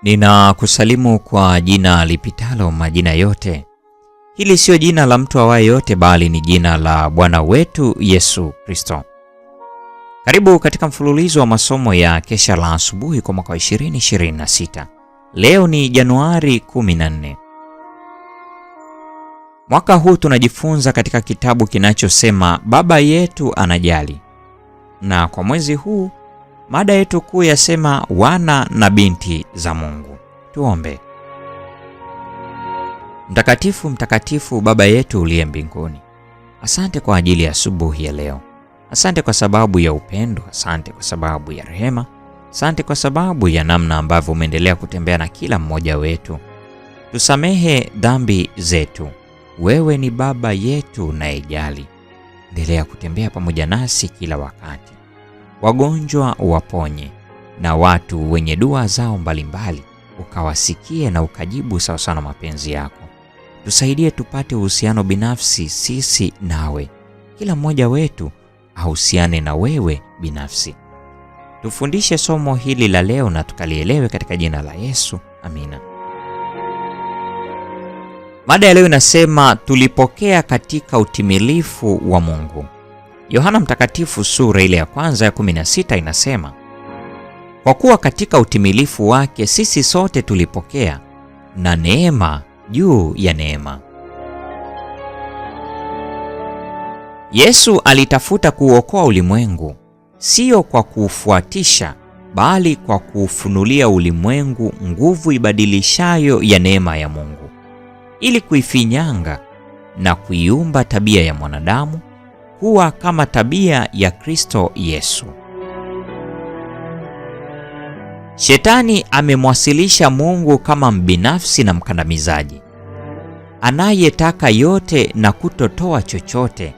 Ninakusalimu kwa jina lipitalo majina yote. Hili sio jina la mtu awaye yote, bali ni jina la Bwana wetu Yesu Kristo. Karibu katika mfululizo wa masomo ya kesha la asubuhi kwa mwaka 2026. Leo ni Januari 14. Mwaka huu tunajifunza katika kitabu kinachosema Baba yetu anajali. Na kwa mwezi huu mada yetu kuu yasema wana na binti za Mungu. Tuombe. Mtakatifu, mtakatifu Baba yetu uliye mbinguni, asante kwa ajili ya asubuhi ya leo. Asante kwa sababu ya upendo, asante kwa sababu ya rehema, asante kwa sababu ya namna ambavyo umeendelea kutembea na kila mmoja wetu. Tusamehe dhambi zetu. Wewe ni Baba yetu unayejali. Endelea kutembea pamoja nasi kila wakati. Wagonjwa waponye, na watu wenye dua zao mbalimbali ukawasikie na ukajibu sawa sawa na mapenzi yako. Tusaidie tupate uhusiano binafsi sisi nawe. Kila mmoja wetu ahusiane na wewe binafsi. Tufundishe somo hili la leo na tukalielewe katika jina la Yesu. Amina. Mada ya leo inasema tulipokea katika utimilifu wa Mungu. Yohana Mtakatifu sura ile ya kwanza ya 16 inasema, kwa kuwa katika utimilifu wake sisi sote tulipokea, na neema juu ya neema. Yesu alitafuta kuuokoa ulimwengu, sio kwa kuufuatisha, bali kwa kuufunulia ulimwengu nguvu ibadilishayo ya neema ya Mungu, ili kuifinyanga na kuiumba tabia ya mwanadamu kuwa kama tabia ya Kristo Yesu. Shetani amemwasilisha Mungu kama mbinafsi na mkandamizaji, anayetaka yote na kutotoa chochote,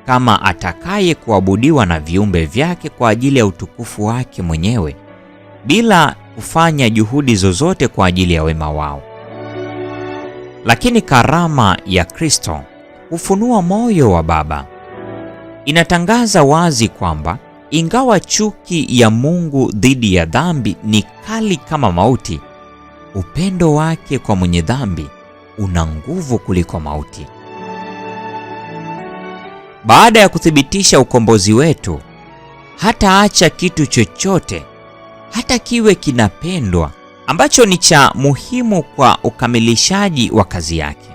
kama atakaye kuabudiwa na viumbe vyake kwa ajili ya utukufu wake mwenyewe, bila kufanya juhudi zozote kwa ajili ya wema wao. Lakini karama ya Kristo hufunua moyo wa Baba. Inatangaza wazi kwamba ingawa chuki ya Mungu dhidi ya dhambi ni kali kama mauti, upendo wake kwa mwenye dhambi una nguvu kuliko mauti. Baada ya kuthibitisha ukombozi wetu, hataacha kitu chochote, hata kiwe kinapendwa, ambacho ni cha muhimu kwa ukamilishaji wa kazi yake.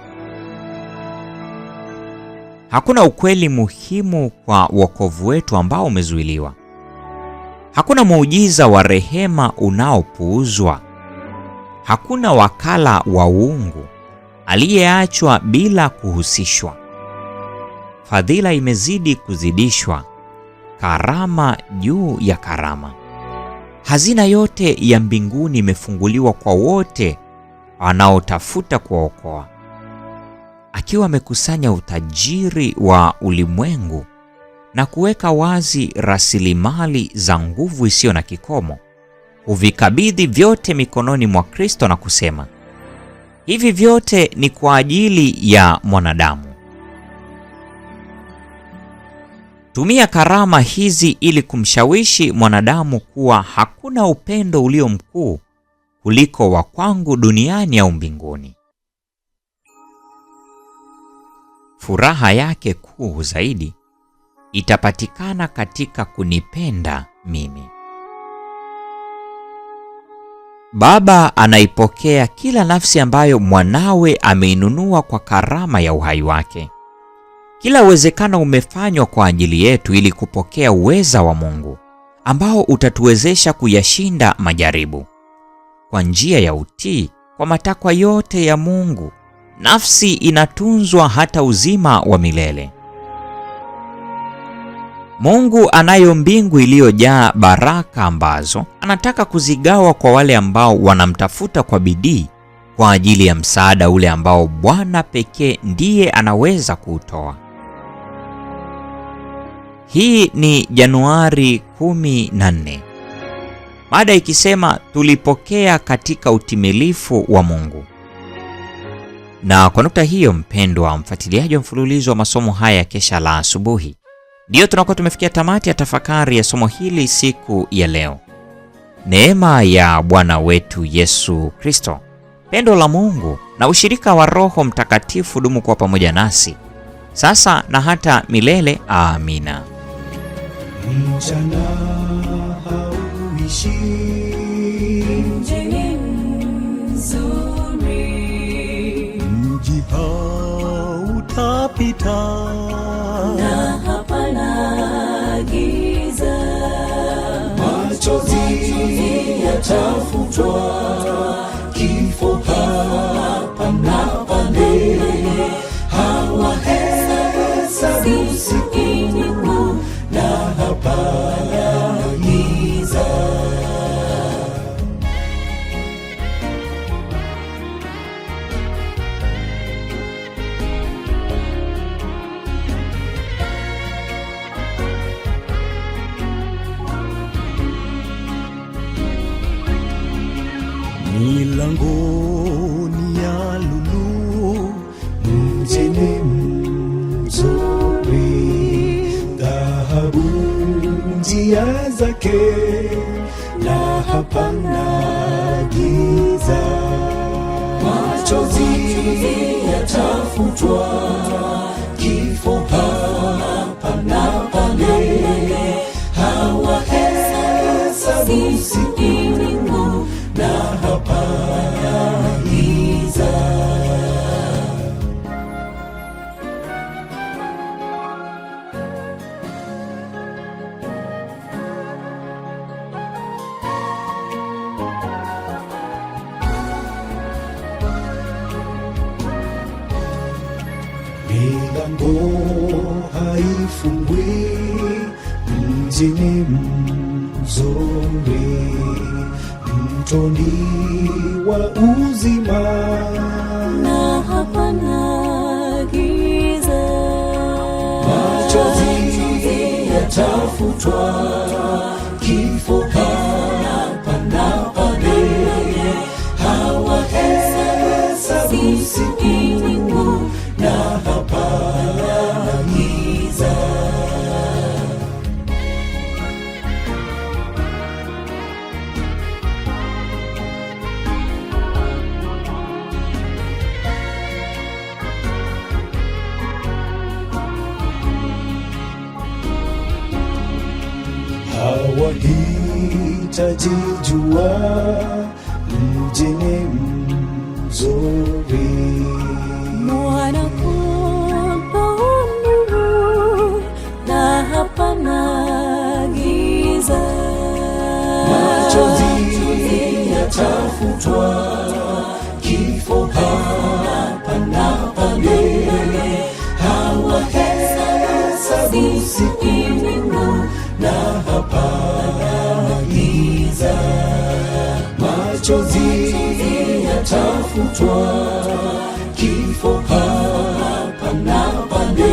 Hakuna ukweli muhimu kwa wokovu wetu ambao umezuiliwa. Hakuna muujiza wa rehema unaopuuzwa. Hakuna wakala wa uungu aliyeachwa bila kuhusishwa. Fadhila imezidi kuzidishwa, karama juu ya karama. Hazina yote ya mbinguni imefunguliwa kwa wote wanaotafuta kuokoa. Akiwa amekusanya utajiri wa ulimwengu na kuweka wazi rasilimali za nguvu isiyo na kikomo, huvikabidhi vyote mikononi mwa Kristo na kusema, hivi vyote ni kwa ajili ya mwanadamu. Tumia karama hizi ili kumshawishi mwanadamu kuwa hakuna upendo ulio mkuu kuliko wa kwangu duniani au mbinguni. Furaha yake kuu zaidi itapatikana katika kunipenda mimi. Baba anaipokea kila nafsi ambayo mwanawe ameinunua kwa karama ya uhai wake. Kila uwezekano umefanywa kwa ajili yetu ili kupokea uweza wa Mungu ambao utatuwezesha kuyashinda majaribu. Kwa njia ya utii kwa matakwa yote ya Mungu, nafsi inatunzwa hata uzima wa milele. Mungu anayo mbingu iliyojaa baraka ambazo anataka kuzigawa kwa wale ambao wanamtafuta kwa bidii kwa ajili ya msaada ule ambao Bwana pekee ndiye anaweza kuutoa. Hii ni Januari 14. Mada ikisema tulipokea katika utimilifu wa Mungu. Na kwa nukta hiyo, mpendwa mfuatiliaji wa mfululizo wa masomo haya ya kesha la asubuhi, ndiyo tunakuwa tumefikia tamati ya tafakari ya somo hili siku ya leo. Neema ya Bwana wetu Yesu Kristo, pendo la Mungu na ushirika wa Roho Mtakatifu dumu kuwa pamoja nasi sasa na hata milele. Amina. Mchana hauishi, mji mzuri, mji hautapita, na hapana giza. Machozi yatafutwa, kifo hapa na pale, hawahesabu siku na hapana giza. Milangoni ya lulu, mjini mzuri, dhahabu njia zake, na hapana giza. Machozi yatafutwa, kifo hapa na pale, hawahesabu siku na hapana giza. Milango haifungwi, mjini mzuri, mtoni wa uzima, na hapana giza. Machozi yatafutwa, kifo hapa na pale, hawahesabu siku na hapana giza. Hawahitaji jua, mjini mzuri, Mwana-Kondoo nuru, na hapana giza. Machozi yatafutwa, kifo hapa na pale, hawahesabu siku na hapana giza. Machozi yatafutwa, kifo hapa na pale,